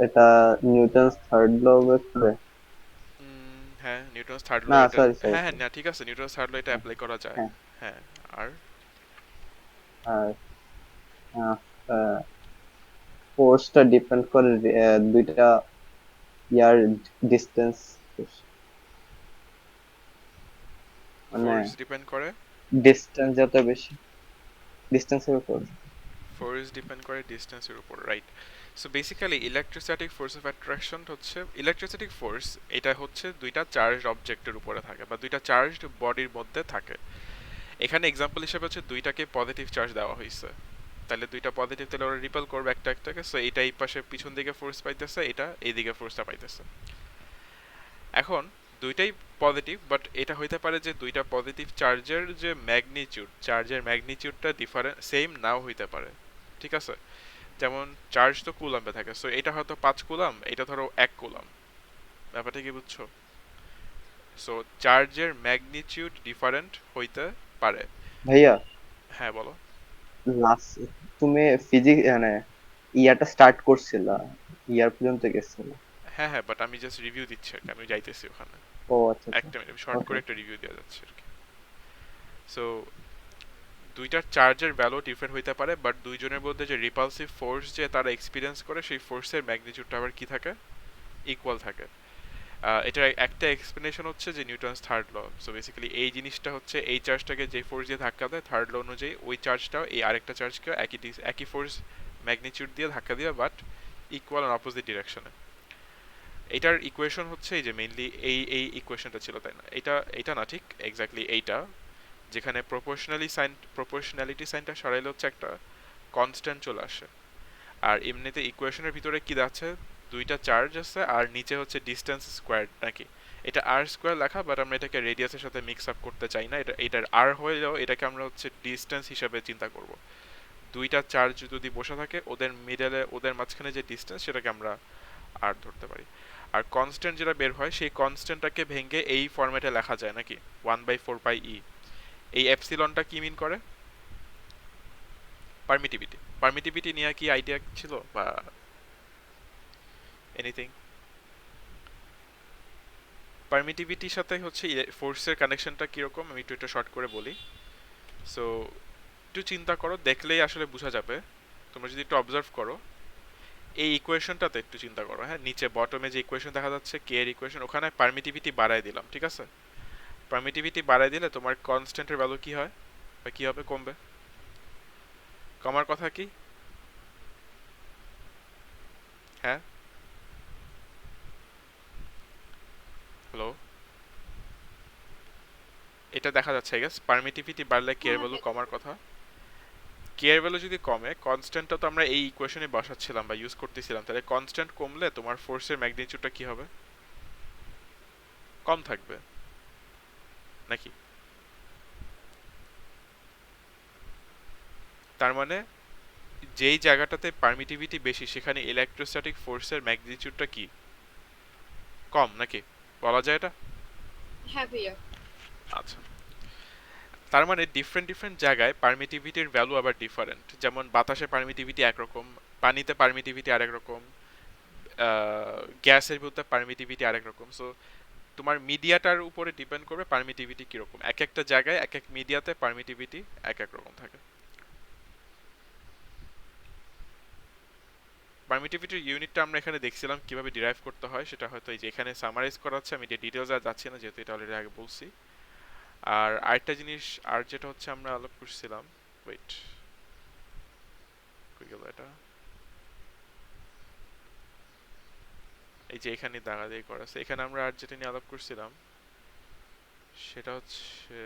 এটা Newton's third ল করে। হ্যাঁ, নিউটনস থার্ড ল না, এটা। সরি সরি হ্যাঁ হ্যাঁ, সরি। না ঠিক আছে, নিউটনস থার্ড ল এটা হ্যাঁ অ্যাপ্লাই করা যায়। হ্যাঁ। হ্যাঁ। আর আর ফোর্সটা ডিপেন্ড করে দুইটা ইয়ার ডিস্টেন্স, মানে ফোর্স ডিপেন্ড করে, ডিস্টেন্স যত বেশি, ডিস্টেন্সের উপর। ফোর্স ডিপেন্ড করে ডিস্টেন্সের উপর, right. So basically electrostatic force of attraction হচ্ছে, ইলেকট্রোস্ট্যাটিক ফোর্স এটা হচ্ছে দুইটা চার্জ অবজেক্টের উপরে থাকে বা দুইটা চার্জড বডির মধ্যে থাকে। এখানে এক্সাম্পল হিসেবে হচ্ছে দুইটাকে পজিটিভ চার্জ দেওয়া হয়েছে, তাহলে দুইটা পজিটিভ, তাহলে ওরা রিপেল করবে একটা একটাকে। সো এইটা এই পাশে পিছন দিকে ফোর্স পাইতেছে, এটা এই দিকে ফোর্সটা পাইতেছে। এখন দুইটাই পজিটিভ, বাট এটা হইতে পারে যে দুইটা পজিটিভ চার্জের যে ম্যাগনিচিউড, চার্জের ম্যাগনিচিউডটা ডিফারেন্ট, সেম নাও হইতে পারে। ঠিক আছে? যেমন চার্জ তো কুলাম্বে থাকে, সো এটা হয়তো 5 কুলাম, এটা ধরো 1 কুলাম। ব্যাপারটা কি বুঝছো? সো চার্জের ম্যাগনিচিউড ডিফারেন্ট হইতে পারে। ভাইয়া, হ্যাঁ বলো। লাস্ট তুমি ফিজিক্স মানে ইয়ারটা স্টার্ট করছিলা, ইয়ার পর্যন্ত গেছিল। হ্যাঁ হ্যাঁ, বাট আমি জাস্ট রিভিউ দিচ্ছি আর কি, আমি যাইতেছি ওখানে। ও আচ্ছা আচ্ছা। একটা মিনিট, শর্ট ওকে। করে একটা রিভিউ দেওয়া যাচ্ছে আর কি। সো দুইটার চার্জের ভ্যালু ডিফারেন্ট হইতে পারে, বাট দুইজনের মধ্যে যে রিপালসিভ ফোর্স যে তারা এক্সপিরিয়েন্স করে, সেই ফোর্সের ম্যাগনিটিউডটা আবার কি থাকে, ইকুয়াল থাকে। এটার একটা এক্সপ্লেনেশন হচ্ছে যে Newton's third law. So basically এই জিনিসটা হচ্ছে, এই চার্জটাকে যে ফোর্স দিয়ে ধাক্কা দেয় থার্ড ল অনুযায়ী, ওই চার্জটাও এই আরেকটা চার্জকে একই ফোর্স ম্যাগনিটিউড দিয়ে ধাক্কা দিবে, বাট ইকুয়াল অ্যান্ড অপোজিট ডিরেকশনে। এটার ইকুয়েশন হচ্ছে এই যে মেইনলি এই ইকুয়েশনটা ছিল, তাই না? এটা এটা না, ঠিক এক্স্যাক্টলি এইটা, যেখানে প্রপোর্শনালিটি সাইনটা সরাইলে হচ্ছে একটা কনস্ট্যান্ট চলে আসে। আর এমনিতে ইকুয়েশনের ভিতরে কি আছে, দুইটা চার্জ আছে আর নিচে হচ্ছে ডিস্টেন্স স্কোয়ার নাকি, এটা আর স্কোয়ার লেখা, বাট আমরা এটাকে রেডিয়াসের সাথে মিক্স আপ করতে চাই না, এটার আর হলেও এটাকে আমরা হচ্ছে ডিস্টেন্স হিসাবে চিন্তা করব। দুইটা চার্জ যদি বসে থাকে, ওদের মিডলে, ওদের মাঝখানে যে ডিস্টেন্স, সেটাকে আমরা আর ধরতে পারি। আর কনস্ট্যান্ট যেটা বের হয়, সেই কনস্ট্যান্টটাকে ভেঙে এই ফরম্যাটে লেখা যায় নাকি, 1/4πe। এই এপসিলনটা কি মিন করে? পারমিটিভিটি। পারমিটিভিটি নিয়ে কি আইডিয়া ছিল বা এনিথিং? পারমিটিভিটির সাথে হচ্ছে ফোর্সের কানেকশনটা কিরকম, আমি একটু এটা শর্ট করে বলি। সো একটু চিন্তা করো, দেখলেই আসলে বোঝা যাবে। তোমরা যদি একটু অবজার্ভ করো এই ইকুয়েশনটাতে, একটু চিন্তা করো, হ্যাঁ, নিচে বটমে যে ইকুয়েশন দেখা যাচ্ছে কে এর ইকুয়েশন, ওখানে পারমিটিভিটি বাড়ায় দিলাম, ঠিক আছে? পারমিটিভিটি বাড়ায় দিলে তোমার কনস্ট্যান্টের ভ্যালু কি হয় বা কি হবে, কমবে। কমার কথা কি? হ্যাঁ, হ্যালো, এটা দেখা যাচ্ছে আই গেস, পারমিটিভিটি বাড়লে কে এর হ্যাঁ ভ্যালু হ্যাঁ। কমার কথা। কে এর ভ্যালু যদি কমে, কনস্ট্যান্টটা তো আমরা এই ইকুয়েশনে বসাচ্ছিলাম বা ইউজ করতেছিলাম, তাহলে কনস্ট্যান্ট কমলে তোমার ফোর্সের ম্যাগনিটিউডটা কি হবে, কম থাকবে নাকি? তার মানে যেই জায়গাটাতে পারমিটিভিটি বেশি, সেখানে ইলেকট্রোস্ট্যাটিক ফোর্সের ম্যাগনিটিউডটা কি, কম নাকি, বলা যায় এটা? হ্যাঁ ভাইয়া। আচ্ছা, তার মানে ডিফারেন্ট ডিফারেন্ট জায়গায় পারমিটিভিটির ভ্যালু আবার ডিফারেন্ট। যেমন বাতাসে পারমিটিভিটি একরকম, পানিতে পারমিটিভিটি আরেক রকম, গ্যাসের ভিতরে পারমিটিভিটি আরেক রকম। সো তোমার মিডিয়াটার উপরে ডিপেন্ড করবে পারমিটিভিটি কিরকম, এক একটা জায়গায় এক এক মিডিয়াতে পারমিটিভিটি এক এক রকম থাকে। পারমিটিভিটির ইউনিটটা আমরা এখানে দেখছিলাম কিভাবে ডিরাইভ করতে হয়, সেটা হয়তো এই যে এখানে সামারাইজ করা হচ্ছে, আমি ডিটেলস আর যাচ্ছি না যেহেতু এটা অলরেডি আগে বলছি। আর আরেকটা জিনিস, আর যেটা হচ্ছে আমরা আলোপ করছিলাম, ওয়েট, কই গেল এটা, এই যে এখানে দাঁড়াদাঁড়ি করা আছে, এখানে আমরা আর যেটা নিয়ে আলাপ করছিলাম সেটা হচ্ছে,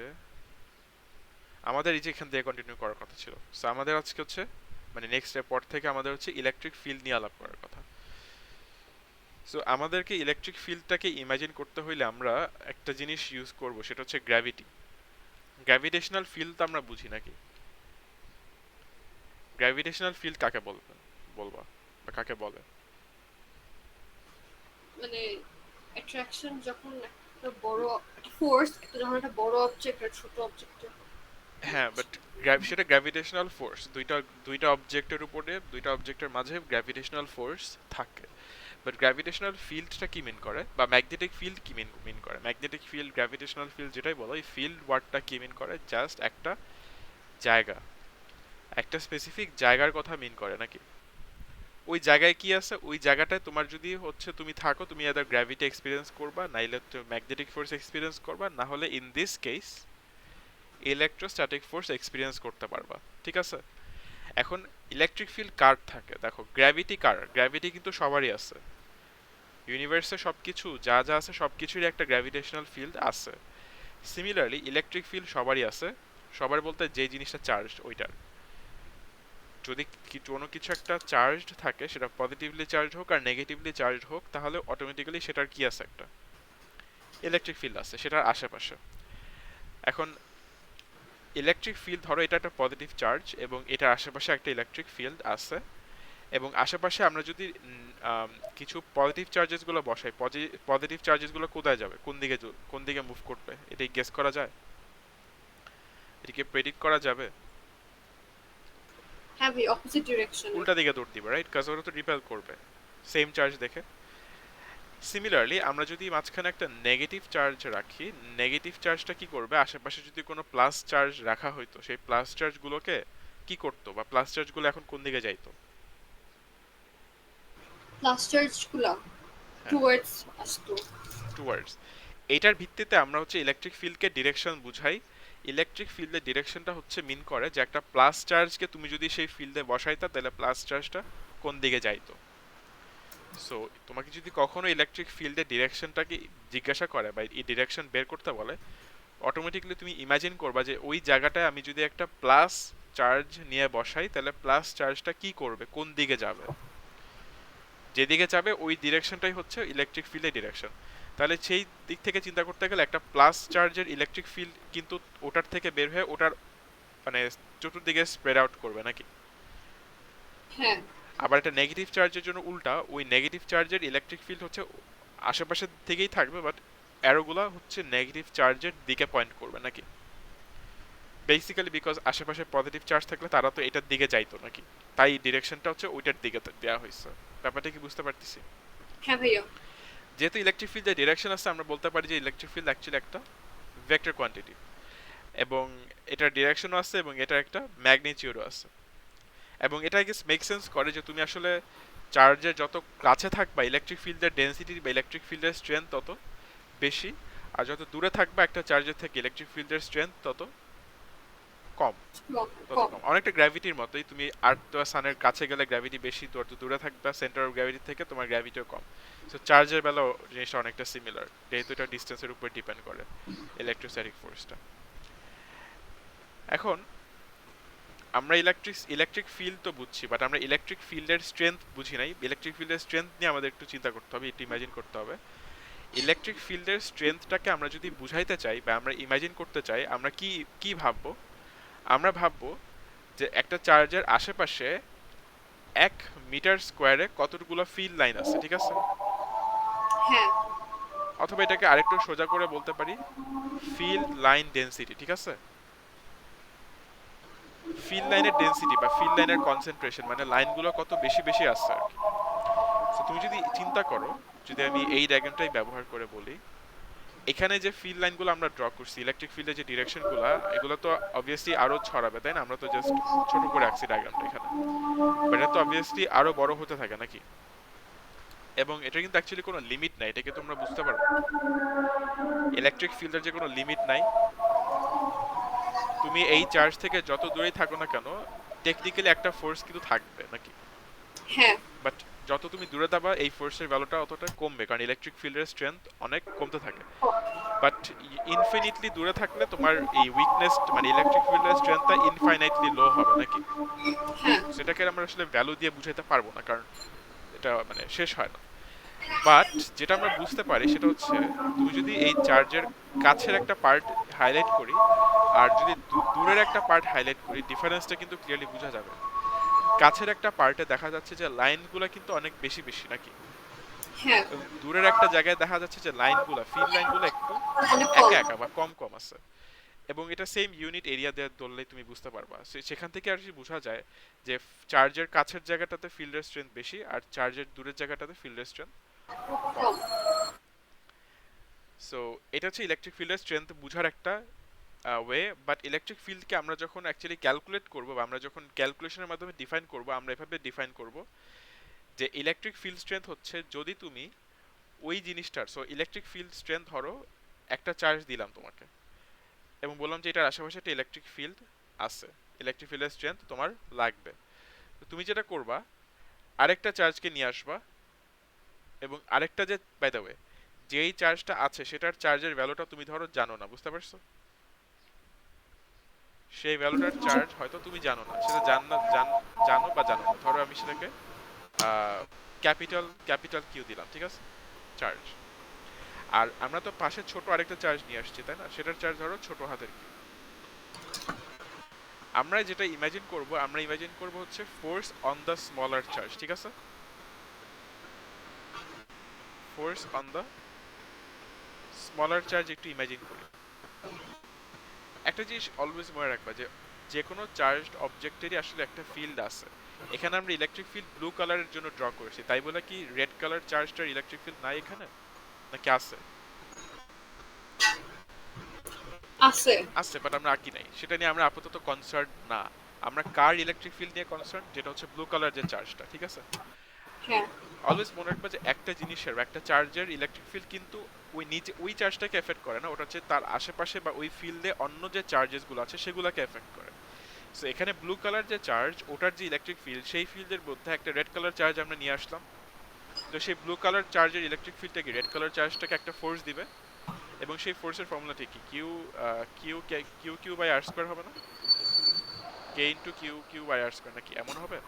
আমাদের এই যে এখান থেকে কন্টিনিউ করার কথা ছিল। সো আমাদের আজকে হচ্ছে, মানে নেক্সট এর পর থেকে আমাদের হচ্ছে ইলেকট্রিক ফিল্ড নিয়ে আলাপ করার কথা। সো আমাদেরকে ইলেকট্রিক ফিল্ডটাকে ইমাজিন করতে হইলে আমরা একটা জিনিস ইউজ করব, সেটা হচ্ছে গ্র্যাভিটি। গ্র্যাভিটেশনাল ফিল্ড তো আমরা বুঝি নাকি? গ্র্যাভিটেশনাল ফিল্ড কাকে বলবে, বলবা, বা কাকে বলে? মানে অ্যাট্রাকশন যখন একটা বড় একটা ফোর্স, একটা যখন একটা বড় অবজেক্ট আর ছোট অবজেক্ট হ্যাঁ, বাট সেটা গ্র্যাভিটেশনাল ফোর্স, দুইটা দুইটা অবজেক্টের উপরে, দুইটা অবজেক্টের মাঝে গ্র্যাভিটেশনাল ফোর্স থাকে। বাট গ্র্যাভিটেশনাল ফিল্ডটা কি মিন করে, বা ম্যাগনেটিক ফিল্ড কি মিন মিন করে? ম্যাগনেটিক ফিল্ড, গ্র্যাভিটেশনাল ফিল্ড যেটাই বলো, এই ফিল্ড ওয়ার্ডটা কি মিন করে? জাস্ট একটা জায়গা, একটা স্পেসিফিক জায়গার কথা মিন করে নাকি? ওই জায়গায় কি আছে, ওই জায়গাটায় তোমার যদি হচ্ছে তুমি থাকো, তুমি এদের গ্র্যাভিটি এক্সপিরিয়েন্স করবা, নাইলে ম্যাগনেটিক ফোর্স এক্সপিরিয়েন্স করবা, না হলে in this case electrostatic force experience করতে পারবা। ঠিক আছে? এখন ইলেকট্রিক ফিল্ড কার থাকে? দেখো, গ্র্যাভিটি কার? গ্র্যাভিটি কিন্তু সবারই আছে। ইউনিভার্সে সবকিছু যা যা আছে সবকিছুরই একটা গ্র্যাভিটেশনাল ফিল্ড আছে। সিমিলারলি ইলেকট্রিক ফিল্ড সবারই আছে। সবার বলতে যে জিনিসটা চার্জ ওইটার। যদি কোনো কিছু একটা চার্জড থাকে, সেটা পজিটিভলি চার্জ হোক আর নেগেটিভলি চার্জ হোক, তাহলে অটোমেটিক্যালি সেটার কি আছে? একটা ইলেকট্রিক ফিল্ড আছে সেটার আশেপাশে। এখন ইলেকট্রিক ফিল্ড, ধরো এটা একটা পজিটিভ চার্জ এবং এটার আশেপাশে একটা ইলেকট্রিক ফিল্ড আছে, এবং আশেপাশে আমরা যদি কিছু পজিটিভ চার্জেসগুলো বসাই, পজিটিভ চার্জেসগুলো কোথায় যাবে, কোন দিকে মুভ করবে, এটা গেস করা যায়? এটাকে প্রেডিক্ট করা যাবে? হ্যাঁ ভাই, অপোজিট ডিরেকশনে। উল্টা দিকে দৌড় দিবে, রাইট? কাজ ওরা তো রিপেল করবে সেম চার্জ দেখে। সিমিলারলি আমরা যদি মাঝখানে একটা নেগেটিভ চার্জ রাখি, নেগেটিভ চার্জটা কি করবে? আশেপাশে যদি কোনো প্লাস চার্জ রাখা হইতো, সেই প্লাস চার্জগুলোকে কি করতো, বা প্লাস চার্জগুলো এখন কোন দিকে যাইতো? প্লাস চার্জগুলো হ্যাঁ, টুয়ার্ডস আসতো। টুয়ার্ডস। এইটার ভিত্তিতে আমরা হচ্ছে ইলেকট্রিক ফিল্ডকে ডিরেকশন বুঝাই। ইলেকট্রিক ফিল্ডের ডিরেকশনটা হচ্ছে মিন করে যে একটা প্লাস চার্জকে তুমি যদি সেই ফিল্ডে বসাইতা, তাহলে প্লাস চার্জটা কোন দিকে যাইতো। সো তোমাকে যদি কখনো ইলেকট্রিক ফিল্ডের ডিরেকশনটাকে জিজ্ঞাসা করে বা এই ডিরেকশন বের করতে বলে, অটোমেটিকলি তুমি ইমাজিন করবা যে ওই জায়গাটায় আমি যদি একটা প্লাস চার্জ নিয়ে বসাই, তাহলে প্লাস চার্জটা কি করবে, কোন দিকে যাবে। যেদিকে যাবে ওই ডিরেকশনটাই হচ্ছে ইলেকট্রিক ফিল্ডের ডিরেকশন। তাহলে সেই দিক থেকে চিন্তা করতে গেলে একটা প্লাস চার্জের ইলেকট্রিক ফিল্ড কিন্তু ওটার থেকে বের হয়ে ওটার মানে চতুর্দিকে স্প্রেড আউট করবে নাকি? হ্যাঁ আবার একটা নেগেটিভ চার্জের জন্য উল্টা, ওই নেগেটিভ চার্জের ইলেকট্রিক ফিল্ড হচ্ছে আশেপাশের থেকেই থাকবে, বাট অ্যারোগুলা হচ্ছে নেগেটিভ চার্জের দিকে পয়েন্ট করবে নাকি? বেসিক্যালি বিকজ আশেপাশে পজিটিভ চার্জ থাকলে তারা তো এটার দিকে যাইতো নাকি, তাই ডিরেকশনটা হচ্ছে ওইটার দিকে দেওয়া হয়েছে। ব্যাপারটা কি বুঝতে পারতেছি? হ্যাঁ ভাইয়া। যেহেতু ইলেকট্রিক ফিল্ডের ডিরেকশন আছে, আমরা বলতে পারি যে ইলেকট্রিক ফিল্ড অ্যাকচুয়ালি একটা ভেক্টর কোয়ান্টিটি, এবং এটার ডিরেকশনও আছে এবং এটার একটা ম্যাগনিটিউডও আছে। এবং এটা আই গেস মেক সেন্স করে যে তুমি আসলে চার্জের যত কাছে থাকবা, ইলেকট্রিক ফিল্ডের ডেন্সিটি বা ইলেকট্রিক ফিল্ডের স্ট্রেংথ তত বেশি, আর যত দূরে থাকবা একটা চার্জের থেকে, ইলেকট্রিক ফিল্ডের স্ট্রেংথ তত কম। তত কম। কম, অনেকটা গ্র্যাভিটির মতোই। তুমি আর্থ বা সানের কাছে গেলে গ্র্যাভিটি বেশি, তত দূরে থাকবা সেন্টার অফ গ্র্যাভিটি থেকে তোমার গ্র্যাভিটিও কম। সো চার্জের বেলাও জিনিসটা অনেকটা সিমিলার, যেহেতু এটা ডিস্টেন্সের উপর ডিপেন্ড করে ইলেকট্রোস্ট্যাটিক ফোর্সটা। এখন আমরা ইলেকট্রিক ফিল্ড তো বুঝছি, বাট আমরা ইলেকট্রিক ফিল্ডের স্ট্রেংথ বুঝি নাই। ইলেকট্রিক ফিল্ডের স্ট্রেংথ নিয়ে আমাদের একটু চিন্তা করতে হবে, একটু ইমাজিন করতে হবে। ইলেকট্রিক ফিল্ডের স্ট্রেংথটাকে আমরা যদি বুঝাইতে চাই বা আমরা ইমাজিন করতে চাই, আমরা কি কি ভাববো? আমরা ভাববো যে একটা চার্জের আশেপাশে 1 মিটার স্কোয়ারে কতগুলো ফিল্ড লাইন আছে, ঠিক আছে? হ্যাঁ অথবা এটাকে আরেকটু সোজা করে বলতে পারি, ফিল্ড লাইন ডেন্সিটি, ঠিক আছে? ফিল্ড লাইনের ডেন্সিটি বা ফিল্ড লাইনের কনসেন্ট্রেশন, মানে লাইনগুলো কত বেশি বেশি আসছে আর কি। সো তুমি যদি চিন্তা করো, যদি আমি এই ডায়াগ্রামটাই ব্যবহার করে বলি, এখানে যে ফিল্ড লাইনগুলো আমরা ড্র করছি, ইলেকট্রিক ফিল্ডের যে ডিরেকশনগুলো, এগুলো তো অবভিয়াসলি আরো ছড়াবে, তাই না? আমরা তো জাস্ট ছোট করে আঁকছি ডায়াগ্রামটা এখানে, বাট এটা তো অবভিয়াসলি আরো বড় হতে থাকে নাকি? এবং এটা কিন্তু অ্যাকচুয়ালি কোনো লিমিট নাই, এটাকে তোমরা বুঝতে পারো? ইলেকট্রিক ফিল্ডের যে কোনো লিমিট নাই। তুমি এই চার্জ থেকে যত দূরেই থাকো না কেন, টেকনিক্যালি একটা ফোর্স কিন্তু থাকবে নাকি? হ্যাঁ বাট যত তুমি দূরে যাবা, এই ফোর্সের ভ্যালুটা অতটা কমবে, কারণ ইলেকট্রিক ফিল্ডের স্ট্রেংথ অনেক কমতে থাকে। বাট ইনফিনিটলি দূরে থাকলে তোমার এই উইকনেস, মানে ইলেকট্রিক ফিল্ডের স্ট্রেংথটা ইনফাইনাইটলি লো হবে নাকি? হ্যাঁ সেটাকে আমরা আসলে ভ্যালু দিয়ে বুঝাইতে পারবো না, কারণ এটা মানে শেষ হয় না। বাট যেটা আমরা বুঝতে পারি সেটা হচ্ছে, তুমি যদি এই চার্জের কাছের একটা পার্ট হাইলাইট করি আর যদি দূরের একটা পার্ট হাইলাইট করি, ডিফারেন্সটা কিন্তু ক্লিয়ারলি বোঝা যাবে। কাছের একটা পার্টে দেখা যাচ্ছে যে লাইনগুলো কিন্তু অনেক বেশি বেশি নাকি, হ্যাঁ এবং দূরের একটা জায়গায় দেখা যাচ্ছে যে লাইনগুলো, ফিল্ড লাইনগুলো একটু অনেক কম। একা একা বা কম কম আছে। এবং এটা সেম ইউনিট এরিয়া দিয়ে ধরলেই তুমি বুঝতে পারবা। সেখান থেকে আর কি বোঝা যায় যে চার্জের কাছের জায়গাটাতে ফিল্ডের স্ট্রেংথ বেশি আর চার্জের দূরের জায়গাটাতে ফিল্ডের স্ট্রেংথ। কম। সো এটা হচ্ছে ইলেকট্রিক ফিল্ডের স্ট্রেংথ বোঝার একটা ওয়ে। বাট ইলেকট্রিক ফিল্ডকে আমরা যখন অ্যাকচুয়ালি ক্যালকুলেট করব বা আমরা যখন ক্যালকুলেশনের মাধ্যমে ডিফাইন করব, আমরা এভাবে ডিফাইন করব যে ইলেকট্রিক ফিল্ড স্ট্রেংথ হচ্ছে যদি তুমি ওই জিনিসটার, সো ইলেকট্রিক ফিল্ড স্ট্রেংথ ধরো একটা চার্জ দিলাম তোমাকে এবং বললাম যে এটার আশেপাশে একটা ইলেকট্রিক ফিল্ড আছে, ইলেকট্রিক ফিল্ডের স্ট্রেংথ তোমার লাগবে। তো তুমি যেটা করবা, আরেকটা চার্জকে নিয়ে আসবা এবং আরেকটা যে বাই দ্য ওয়ে যেই চার্জটা আছে সেটার চার্জের ভ্যালুটা তুমি ধরো জানো না, বুঝতে পারছো? সেই ভ্যালুটার চার্জ হয়তো তুমি জানো না, সেটা জানো বা জানো না। ধরো আমি সেটাকে ক্যাপিটাল ক্যাপিটাল কিউ দিলাম, ঠিক আছে, চার্জ। আর আমরা তো পাশে ছোট আরেকটা চার্জ নিয়ে আসছি, তাই না? সেটার চার্জ ধরো ছোট হাতের কিউ। আমরা যেটা ইমাজিন করব, আমরা ইমাজিন করব হচ্ছে force on the smaller charge, ঠিক আছে? Force on the smaller charge একটু ইমাজিন করি। একটা জিনিস অলওয়েজ মনে রাখবা যে যে কোনো চার্জড অবজেক্টেরই আসলে একটা ফিল্ড আছে। এখানে আমরা ইলেকট্রিক ফিল্ড ব্লু কালারের জন্য ড্র করেছি, তাই বলে কি রেড কালার চার্জটার ইলেকট্রিক ফিল্ড নাই এখানে, নাকি আছে? আছে। আছে, বাট আমরা আঁকি নাই, সেটা নিয়ে আমরা আপাতত কনসার্ন না। আমরা কার ইলেকট্রিক ফিল্ড নিয়ে কনসার্ন, যেটা হচ্ছে ব্লু কালার যে চার্জটা, ঠিক আছে? হ্যাঁ। অলওয়েজ মনে রাখবা যে একটা জিনিসের একটা চার্জের ইলেকট্রিক ফিল্ড কিন্তু ওই নিচে ওই চার্জটাকে এফেক্ট করে না, ওটা হচ্ছে তার আশেপাশে বা ওই ফিল্ডে অন্য যে চার্জেসগুলো আছে সেগুলোকে এফেক্ট করে। সো এখানে ব্লু কালার যে চার্জ, ওটার যে ইলেকট্রিক ফিল্ড, সেই ফিল্ডের মধ্যে একটা রেড কালার চার্জ আমরা নিয়ে আসলাম। তো সেই ব্লু কালার চার্জের ইলেকট্রিক ফিল্ডটাকে রেড কালার চার্জটাকে একটা ফোর্স দিবে এবং সেই ফোর্সের ফর্মুলাটি কি? Q q q q by r square হবে না? K into q q by r square, নাকি এমন হবে?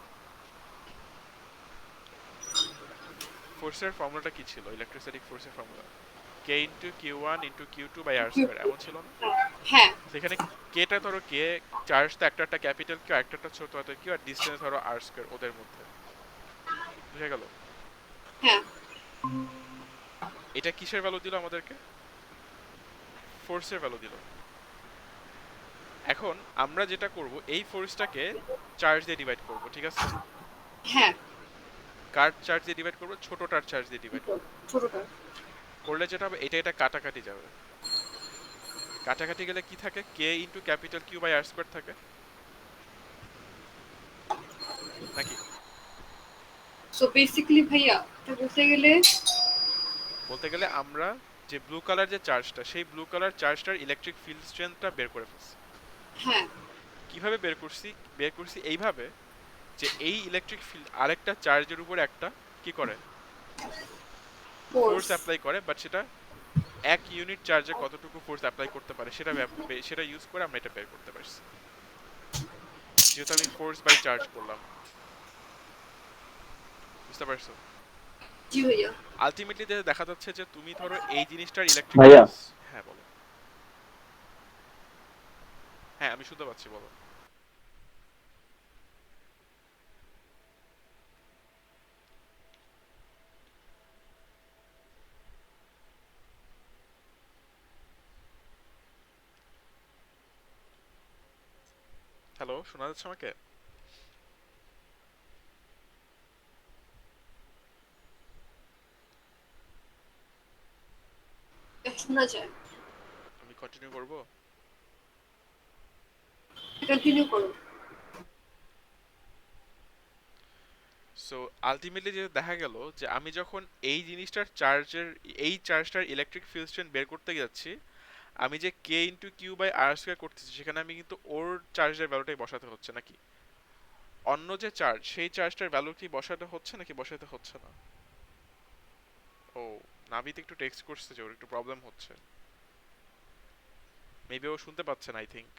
ফোর্সের ফর্মুলাটা কি ছিল, ইলেকট্রোস্ট্যাটিক ফোর্সের formula? K into q one into q two by r square, এমন ছিল না? হ্যাঁ। সেখানে কেটা ধরো, কে চার্জটা একটা ক্যাপিটাল কিউ, একটা ছোট হাতের কিউ, আর ডিসটেন্স ধরো আর স্কোয়ার ওদের মধ্যে, বুঝে গেল? হ্যাঁ। এটা কিসের ভ্যালু দিল আমাদেরকে? ফোর্সের ভ্যালু দিল। এখন আমরা যেটা করব, এই ফোর্সটাকে চার্জ দিয়ে ডিভাইড করব, ঠিক আছে? হ্যাঁ। কার চার্জ দিয়ে ডিভাইড করব? ছোটটার চার্জ দিয়ে ডিভাইড করব। ছোটটা। করলে যেটা হবে, এটা এটা কাটাকাটি যাবে। কাটাকাটি গেলে কি থাকে? K into capital Q by r square থাকে, নাকি? সো বেসিক্যালি ভাইয়া এটা বলতে গেলে আমরা যে ব্লু কালার যে চার্জটা, সেই ব্লু কালার চার্জটার ইলেকট্রিক ফিল্ড স্ট্রেংথটা বের করে ফেলছি। হ্যাঁ। কিভাবে বের করছি? বের করছি এইভাবে যে এই ইলেকট্রিক ফিল্ড আরেকটা চার্জের উপর একটা কি করে, ফোর্স ফোর্স। অ্যাপ্লাই করে, বাট সেটা এক ইউনিট চার্জে কতটুকু ফোর্স অ্যাপ্লাই করতে পারে সেটা ইউজ করে আমরা এটা বের করতে পারছি, যেহেতু আমি ফোর্স বাই চার্জ করলাম। বুঝতে পারছো? জি ভাইয়া। আলটিমেটলি দেখা যাচ্ছে যে তুমি ধরো এই জিনিসটার ইলেকট্রিক, ভাইয়া হ্যাঁ বলো। হ্যাঁ আমি শুনতে পাচ্ছি, বলো। হ্যালো, শোনা যাচ্ছে আমাকে? শোনা যায়। আমি কন্টিনিউ করবো? কন্টিনিউ করো। সো আলটিমেটলি যেটা দেখা গেল যে আমি যখন এই জিনিসটার চার্জের, এই চার্জটার ইলেকট্রিক ফিল্ড স্ট্রেংথ বের করতে যাচ্ছি, আমি যে k into q by r square করতেছি, সেখানে আমি কিন্তু ওর চার্জের ভ্যালুটাই বসাতে হচ্ছে, নাকি অন্য যে চার্জ সেই চার্জটার ভ্যালু কি বসাতে হচ্ছে নাকি বসাতে হচ্ছে না? ও, নাভিতে একটু টেক্সট করছে যে ওর একটু প্রবলেম হচ্ছে, মেবি ও শুনতে পাচ্ছে না, আই থিঙ্ক।